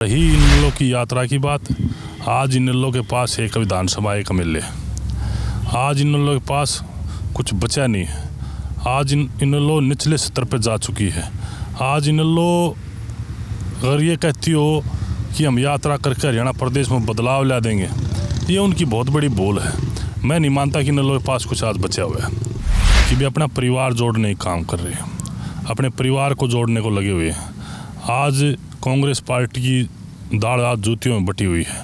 रही इन लोगों की यात्रा की बात। आज इन लोगों के पास एक विधानसभा एक एमएलए, आज इन लोगों के पास कुछ बचा नहीं है। आज इन लोग निचले स्तर पर जा चुकी है। आज इन लोग अगर ये कहती हो कि हम यात्रा करके हरियाणा प्रदेश में बदलाव ला देंगे, ये उनकी बहुत बड़ी भूल है। मैं नहीं मानता कि इन लोगों के पास कुछ आज बचा हुआ है कि भी अपना परिवार जोड़ने का काम कर रहे हैं, अपने परिवार को जोड़ने को लगे हुए हैं। आज कांग्रेस पार्टी की दाढ़ आज जूतियों में बटी हुई है।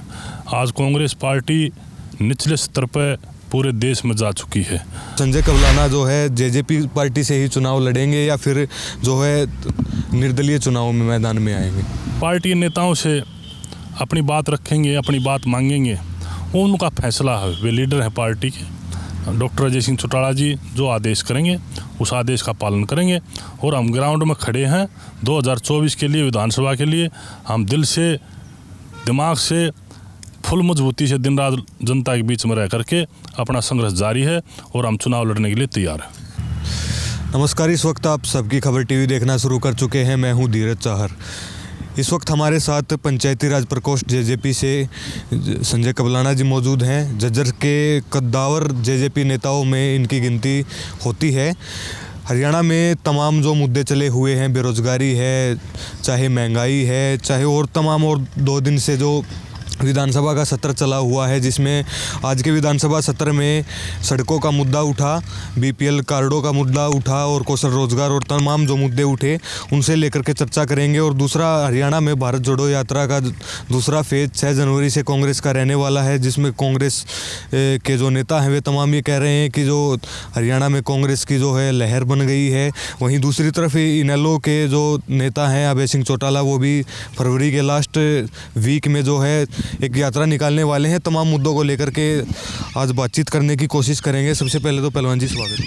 आज कांग्रेस पार्टी निचले स्तर पर पूरे देश में जा चुकी है। संजय कबलाना जो है जेजेपी पार्टी से ही चुनाव लड़ेंगे या फिर जो है निर्दलीय चुनाव में मैदान में आएंगे? पार्टी नेताओं से अपनी बात रखेंगे, अपनी बात मांगेंगे, वो उनका फैसला है। वे लीडर हैं पार्टी के। डॉक्टर अजय सिंह चौटाला जी जो आदेश करेंगे उस आदेश का पालन करेंगे। और हम ग्राउंड में खड़े हैं 2024 के लिए, विधानसभा के लिए। हम दिल से, दिमाग से, फुल मजबूती से दिन रात जनता के बीच में रह करके अपना संघर्ष जारी है और हम चुनाव लड़ने के लिए तैयार हैं। नमस्कार, इस वक्त आप सबकी खबर टीवी देखना शुरू कर चुके हैं। मैं हूं धीरज चाहर। इस वक्त हमारे साथ पंचायती राज प्रकोष्ठ जेजेपी से संजय कबलाना जी मौजूद हैं। झज्जर के कद्दावर जेजेपी नेताओं में इनकी गिनती होती है। हरियाणा में तमाम जो मुद्दे चले हुए हैं, बेरोजगारी है, चाहे महंगाई है, चाहे और तमाम, और 2 दिन से जो विधानसभा का सत्र चला हुआ है, जिसमें आज के विधानसभा सत्र में सड़कों का मुद्दा उठा, बीपीएल कार्डों का मुद्दा उठा और कौशल रोजगार और तमाम जो मुद्दे उठे उनसे लेकर के चर्चा करेंगे। और दूसरा, हरियाणा में भारत जोड़ो यात्रा का दूसरा फेज 6 जनवरी से कांग्रेस का रहने वाला है, जिसमें कांग्रेस के जो नेता हैं वे तमाम ये कह रहे हैं कि जो हरियाणा में कांग्रेस की जो है लहर बन गई है। वहीं दूसरी तरफ इनेलो के जो नेता हैं अभय सिंह चौटाला, वो भी फरवरी के लास्ट वीक में जो है एक यात्रा निकालने वाले हैं। तमाम मुद्दों को लेकर के आज बातचीत करने की कोशिश करेंगे। सबसे पहले तो पहलवान जी स्वागत है।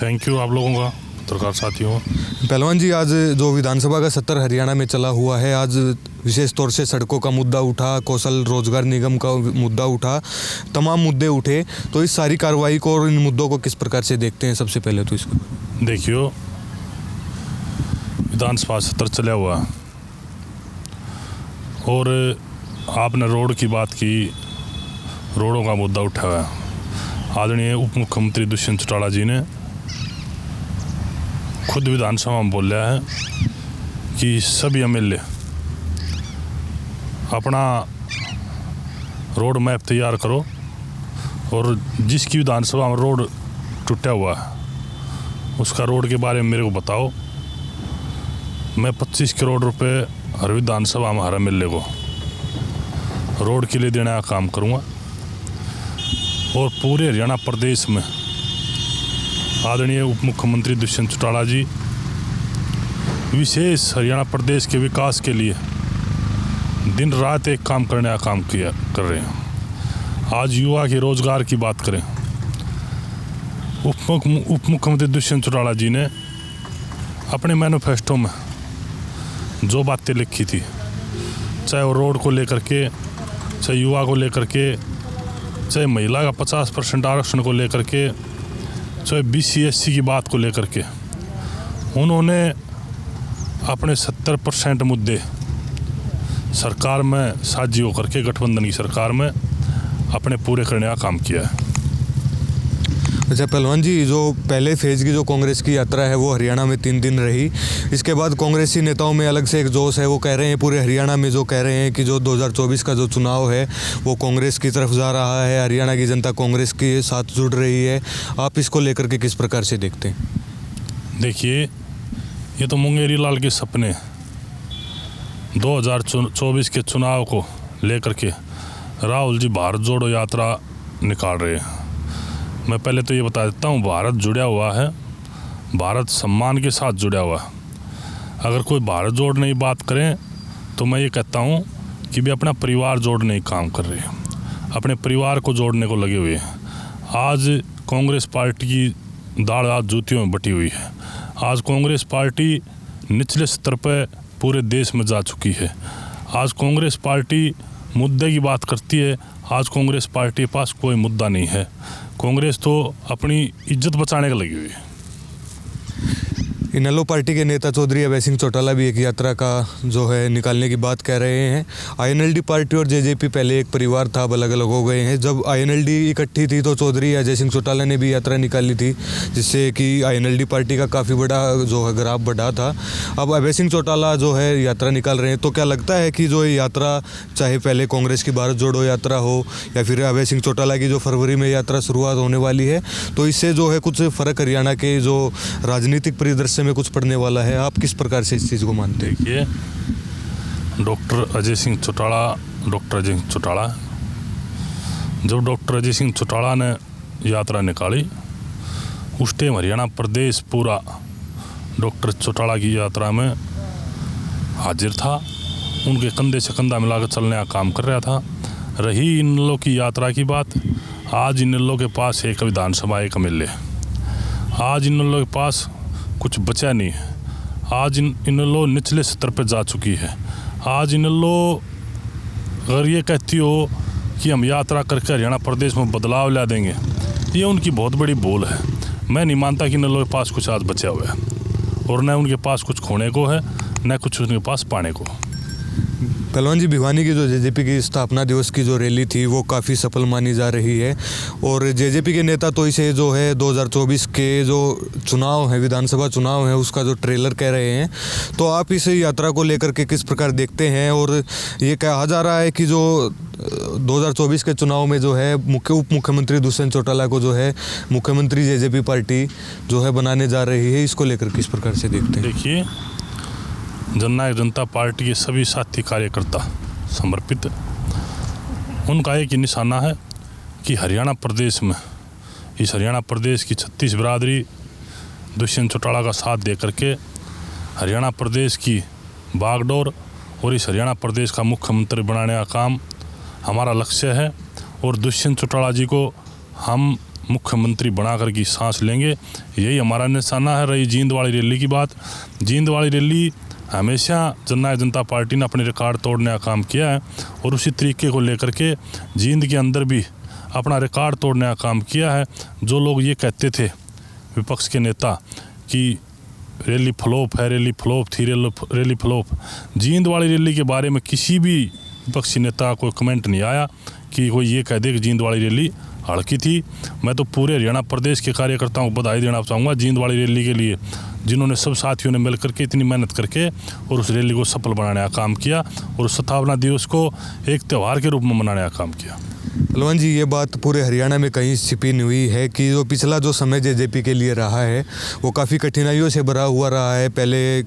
थैंक यू आप लोगों का, पत्रकार साथियों। पहलवान जी, आज जो विधानसभा का सत्र हरियाणा में चला हुआ है, आज विशेष तौर से सड़कों का मुद्दा उठा, कौशल रोजगार निगम का मुद्दा उठा, तमाम मुद्दे उठे। तो इस सारी कार्रवाई को और इन मुद्दों को किस प्रकार से देखते हैं? सबसे पहले तो इसको देखियो, विधानसभा सत्र चला हुआ और आपने रोड की बात की, रोडों का मुद्दा उठा हुआ है। आदरणीय उप मुख्यमंत्री दुष्यंत चौटाला जी ने खुद विधानसभा में बोला है कि सभी एमएलए अपना रोड मैप तैयार करो और जिसकी विधानसभा में रोड टूटा हुआ है उसका रोड के बारे में मेरे को बताओ। मैं 25 करोड़ रुपए हर विधानसभा में हर एमएलए को रोड के लिए देने का काम करूँगा। और पूरे हरियाणा प्रदेश में आदरणीय उप मुख्यमंत्री दुष्यंत चौटाला जी विशेष हरियाणा प्रदेश के विकास के लिए दिन रात एक काम करने का काम कर रहे हैं। आज युवा के रोजगार की बात करें, उप मुख्यमंत्री दुष्यंत चौटाला जी ने अपने मैनिफेस्टो में जो बातें लिखी थी, चाहे वो रोड को लेकर के, चाहे युवा को लेकर के, चाहे महिला का 50% आरक्षण को लेकर के, चाहे BC SC की बात को लेकर के, उन्होंने अपने 70% मुद्दे सरकार में साझी होकर के, गठबंधन की सरकार में अपने पूरे करने का काम किया है। अच्छा पहलवान जी, जो पहले फेज की जो कांग्रेस की यात्रा है वो हरियाणा में 3 दिन रही। इसके बाद कांग्रेसी नेताओं में अलग से एक जोश है। वो कह रहे हैं, पूरे हरियाणा में जो कह रहे हैं कि जो 2024 का जो चुनाव है वो कांग्रेस की तरफ जा रहा है, हरियाणा की जनता कांग्रेस के साथ जुड़ रही है। आप इसको लेकर के किस प्रकार से देखते हैं? देखिए, ये तो मुंगेरी लाल के सपने 2024 के चुनाव को लेकर के राहुल जी भारत जोड़ो यात्रा निकाल रहे हैं। मैं पहले तो ये बता देता हूँ, भारत जुड़ा हुआ है, भारत सम्मान के साथ जुड़ा हुआ है। अगर कोई भारत जोड़ने की बात करें तो मैं ये कहता हूँ कि भी अपना परिवार जोड़ने का काम कर रहे हैं, अपने परिवार को जोड़ने को लगे हुए हैं। आज कांग्रेस पार्टी की दाढ़ आज जूतियों में बटी हुई है। आज कांग्रेस पार्टी निचले स्तर पर पूरे देश में जा चुकी है। आज कांग्रेस पार्टी मुद्दे की बात करती है। आज कांग्रेस पार्टी के पास कोई मुद्दा नहीं है। कांग्रेस तो अपनी इज्जत बचाने का लगी हुई है। इनेलो पार्टी के नेता चौधरी अभय सिंह चौटाला भी एक यात्रा का जो है निकालने की बात कह रहे हैं। आईएनएलडी पार्टी और जेजेपी पहले एक परिवार था, अब अलग अलग हो गए हैं। जब आईएनएलडी इकट्ठी थी तो चौधरी अजय सिंह चौटाला ने भी यात्रा निकाली थी, जिससे कि आईएनएलडी पार्टी का काफ़ी बड़ा जो है ग्राफ बढ़ा था। अब अभय सिंह चौटाला जो है यात्रा निकाल रहे हैं, तो क्या लगता है कि जो यात्रा, चाहे पहले कांग्रेस की भारत जोड़ो यात्रा हो या फिर अभय सिंह चौटाला की जो फरवरी में यात्रा शुरुआत होने वाली है, तो इससे जो है कुछ फ़र्क हरियाणा के जो राजनीतिक परिदृश्य में कुछ पड़ने वाला है? आप किस प्रकार से इस चीज़ को मानते हैं? देखिए, डॉक्टर अजय सिंह चौटाला जब डॉक्टर अजय सिंह चौटाला ने यात्रा निकाली, उस टाइम हरियाणा प्रदेश पूरा डॉक्टर चौटाला की यात्रा में हाजिर था, उनके कंधे से कंधा मिलाकर चलने का काम कर रहा था। रही इनेलो की यात्रा की बात, आज इनेलो के पास एक विधानसभा एक एमएलए, आज इनेलो के पास कुछ बचा नहीं है। आज इनेलो निचले स्तर पर जा चुकी है। आज इनेलो अगर ये कहती हो कि हम यात्रा करके हरियाणा प्रदेश में बदलाव ला देंगे, ये उनकी बहुत बड़ी भूल है। मैं नहीं मानता कि इनेलो के पास कुछ आज बचा हुआ है, और न उनके पास कुछ खोने को है, न कुछ उनके पास पाने को। पहलवान जी, भिवानी की जो जेजेपी की स्थापना दिवस की जो रैली थी वो काफ़ी सफल मानी जा रही है, और जेजेपी के नेता तो इसे जो है 2024 के जो चुनाव है, विधानसभा चुनाव है, उसका जो ट्रेलर कह रहे हैं। तो आप इस यात्रा को लेकर के किस प्रकार देखते हैं? और ये कहा जा रहा है कि जो 2024 के चुनाव में जो है उप मुख्यमंत्री दुष्यंत चौटाला को जो है मुख्यमंत्री जेजेपी पार्टी जो है बनाने जा रही है, इसको लेकर किस प्रकार से देखते हैं? देखिए, जननायक जनता पार्टी के सभी साथी कार्यकर्ता समर्पित, उनका एक ही निशाना है कि हरियाणा प्रदेश में, इस हरियाणा प्रदेश की 36 बिरादरी दुष्यंत चौटाला का साथ दे करके हरियाणा प्रदेश की बागडोर और इस हरियाणा प्रदेश का मुख्यमंत्री बनाने का काम हमारा लक्ष्य है। और दुष्यंत चौटाला जी को हम मुख्यमंत्री बना कर की सांस लेंगे, यही हमारा निशाना है। रही जींद वाली रैली की बात, जींद वाली रैली हमेशा जननायक जनता पार्टी ने अपने रिकॉर्ड तोड़ने का काम किया है, और उसी तरीके को लेकर के जींद के अंदर भी अपना रिकॉर्ड तोड़ने का काम किया है। जो लोग ये कहते थे विपक्ष के नेता कि रैली फ्लॉप है, रैली फ्लॉप थी, रैली फ्लॉप, जींद वाली रैली के बारे में किसी भी विपक्षी नेता को कमेंट नहीं आया कि कोई ये कह दे कि जींद वाली रैली हड़की थी। मैं तो पूरे हरियाणा प्रदेश के कार्यकर्ताओं को बधाई देना चाहूँगा जींद वाली रैली के लिए, जिन्होंने सब साथियों ने मिल करके इतनी मेहनत करके और उस रैली को सफल बनाने का काम किया, और उस स्थापना दिवस को एक त्यौहार के रूप में मनाने का काम किया। पहलवान जी, ये बात पूरे हरियाणा में कहीं छिपी नहीं हुई है कि जो पिछला जो समय जेजेपी के लिए रहा है वो काफ़ी कठिनाइयों से भरा हुआ रहा है। पहले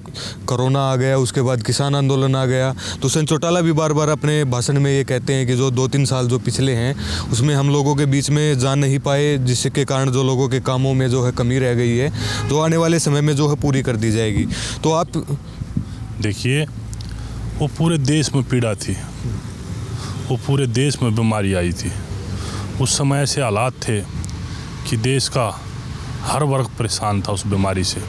कोरोना आ गया, उसके बाद किसान आंदोलन आ गया। दुष्यंत चौटाला भी बार बार अपने भाषण में ये कहते हैं कि जो 2-3 साल जो पिछले हैं उसमें हम लोगों के बीच में जा नहीं पाए, जिसके कारण जो लोगों के कामों में जो है कमी रह गई है, जो आने वाले समय में जो है पूरी कर दी जाएगी। तो आप देखिए, वो पूरे देश में पीड़ा थी, वो पूरे देश में बीमारी आई थी। उस समय ऐसे हालात थे कि देश का हर वर्ग परेशान था उस बीमारी से।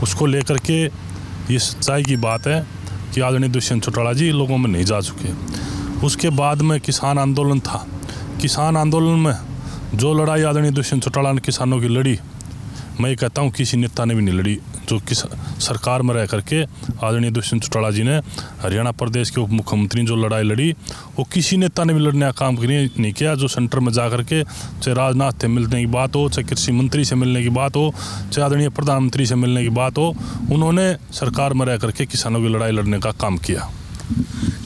उसको लेकर के ये सच्चाई की बात है कि आदरणीय दुष्यंत चौटाला जी लोगों में नहीं जा चुके। उसके बाद में किसान आंदोलन था। किसान आंदोलन में जो लड़ाई आदरणीय दुष्यंत चौटाला ने किसानों की लड़ी, मैं ये कहता हूँ किसी नेता ने भी नहीं लड़ी। जो सरकार में रह करके आदरणीय दुष्यंत चौटाला जी ने हरियाणा प्रदेश के उप मुख्यमंत्री जो लड़ाई लड़ी, वो किसी नेता ने भी लड़ने का काम नहीं किया। जो सेंटर में जा करके, चाहे राजनाथ से मिलने की बात हो, चाहे कृषि मंत्री से मिलने की बात हो, चाहे आदरणीय प्रधानमंत्री से मिलने की बात हो, उन्होंने सरकार में रह करके किसानों की लड़ाई लड़ने का काम किया।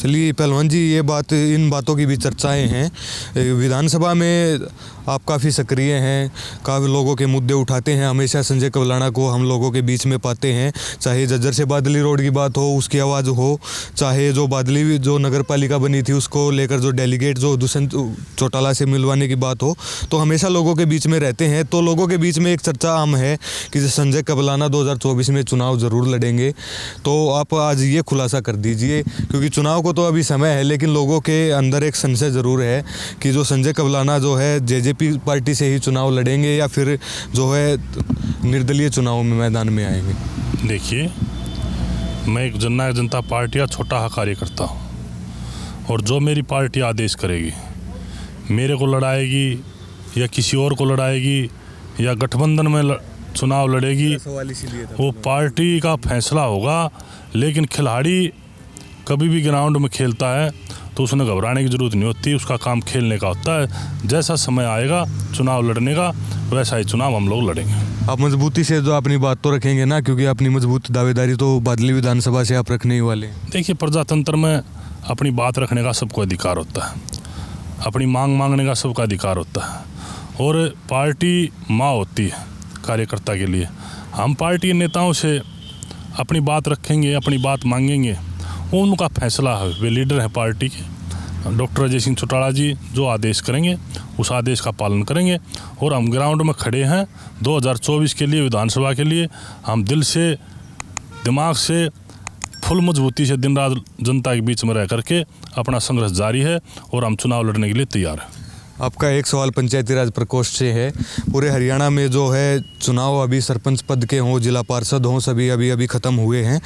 चलिए पहलवान जी, ये बात, इन बातों की भी चर्चाएं हैं। विधानसभा में आप काफ़ी सक्रिय हैं, काफ़ी लोगों के मुद्दे उठाते हैं। हमेशा संजय कबलाना को हम लोगों के बीच में पाते हैं, चाहे जज्जर से बादली रोड की बात हो, उसकी आवाज़ हो, चाहे जो बादली जो नगर पालिका बनी थी उसको लेकर जो डेलीगेट जो दुष्यंत चौटाला से मिलवाने की बात हो, तो हमेशा लोगों के बीच में रहते हैं। तो लोगों के बीच में एक चर्चा आम है कि संजय कबलाना 2024 में चुनाव ज़रूर लड़ेंगे। तो आप आज ये खुलासा कर दीजिए, क्योंकि चुनाव को तो अभी समय है, लेकिन लोगों के अंदर एक संशय ज़रूर है कि जो संजय कबलाना जो है जेजेपी पार्टी से ही चुनाव लड़ेंगे या फिर जो है निर्दलीय चुनाव में मैदान में आएंगे। देखिए, मैं एक जननायक जनता पार्टी का छोटा कार्यकर्ता हूँ, और जो मेरी पार्टी आदेश करेगी, मेरे को लड़ाएगी या किसी और को लड़ाएगी या गठबंधन में चुनाव लड़ेगी, सवाल इसीलिए था। वो पार्टी का फैसला होगा। लेकिन खिलाड़ी कभी भी ग्राउंड में खेलता है तो उसने घबराने की ज़रूरत नहीं होती, उसका काम खेलने का होता है। जैसा समय आएगा चुनाव लड़ने का, वैसा ही चुनाव हम लोग लड़ेंगे। आप मजबूती से जो अपनी बात तो रखेंगे ना, क्योंकि अपनी मजबूत दावेदारी तो बादली विधानसभा से आप रखने ही वाले हैं। देखिए, प्रजातंत्र में अपनी बात रखने का सबको अधिकार होता है, अपनी मांग मांगने का सबका अधिकार होता है, और पार्टी माँ होती है कार्यकर्ता के लिए। हम पार्टी के नेताओं से अपनी बात रखेंगे, अपनी बात मांगेंगे, वो उनका फैसला है। वे लीडर हैं पार्टी के, डॉक्टर अजय सिंह चौटाला जी जो आदेश करेंगे उस आदेश का पालन करेंगे। और हम ग्राउंड में खड़े हैं 2024 के लिए, विधानसभा के लिए। हम दिल से, दिमाग से, फुल मजबूती से दिन रात जनता के बीच में रह करके अपना संघर्ष जारी है और हम चुनाव लड़ने के लिए तैयार हैं। आपका एक सवाल पंचायती राज प्रकोष्ठ से है। पूरे हरियाणा में जो है चुनाव अभी सरपंच पद के हों, जिला पार्षद हों, सभी अभी ख़त्म हुए हैं।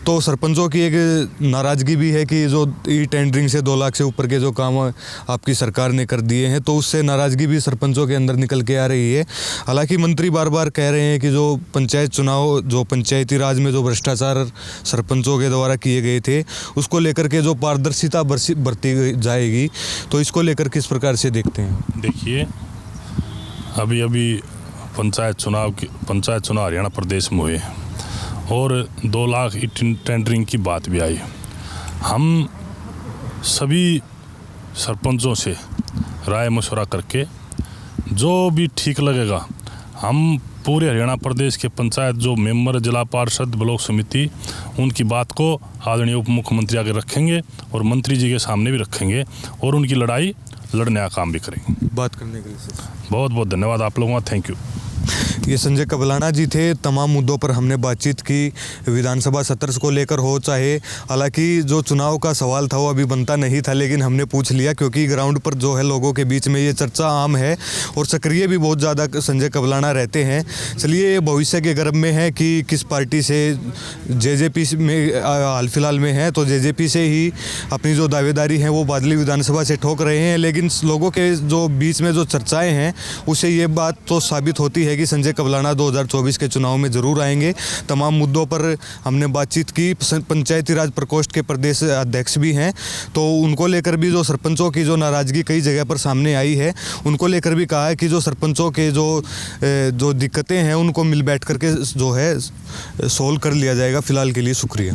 तो सरपंचों की एक नाराज़गी भी है कि जो ई टेंडरिंग से 2 लाख से ऊपर के जो काम आपकी सरकार ने कर दिए हैं, तो उससे नाराज़गी भी सरपंचों के अंदर निकल के आ रही है। हालांकि मंत्री बार बार कह रहे हैं कि जो पंचायत चुनाव, जो पंचायती राज में जो भ्रष्टाचार सरपंचों के द्वारा किए गए थे, उसको लेकर के जो पारदर्शिता बरती जाएगी, तो इसको लेकर किस प्रकार से देखते हैं? देखिए, अभी पंचायत चुनाव हरियाणा प्रदेश में हुए और 2 लाख टेंडरिंग की बात भी आई। हम सभी सरपंचों से राय मशवरा करके जो भी ठीक लगेगा, हम पूरे हरियाणा प्रदेश के पंचायत जो मेंबर, जिला पार्षद, ब्लॉक समिति, उनकी बात को आदरणीय उप मुख्यमंत्री आगे रखेंगे और मंत्री जी के सामने भी रखेंगे और उनकी लड़ाई लड़ने का काम भी करेंगे। बात करने के लिए बहुत बहुत धन्यवाद आप लोगों का, थैंक यू। ये संजय कबलाना जी थे। तमाम मुद्दों पर हमने बातचीत की, विधानसभा सत्र को लेकर हो चाहे, हालांकि जो चुनाव का सवाल था वो अभी बनता नहीं था, लेकिन हमने पूछ लिया क्योंकि ग्राउंड पर जो है लोगों के बीच में ये चर्चा आम है और सक्रिय भी बहुत ज़्यादा संजय कबलाना रहते हैं। चलिए, भविष्य के गर्भ में है कि किस पार्टी से, जेजेपी में हाल फिलहाल में है तो जेजेपी से ही अपनी जो दावेदारी है वो बादली विधानसभा से ठोक रहे हैं। लेकिन लोगों के जो बीच में जो चर्चाएँ हैं उससे ये बात तो साबित होती है कि संजय कबलाना 2024 के चुनाव में ज़रूर आएंगे। तमाम मुद्दों पर हमने बातचीत की। पंचायती राज प्रकोष्ठ के प्रदेश अध्यक्ष भी हैं, तो उनको लेकर भी जो सरपंचों की जो नाराज़गी कई जगह पर सामने आई है, उनको लेकर भी कहा है कि जो सरपंचों के जो दिक्कतें हैं उनको मिल बैठ करके जो है सोल्व कर लिया जाएगा। फिलहाल के लिए शुक्रिया।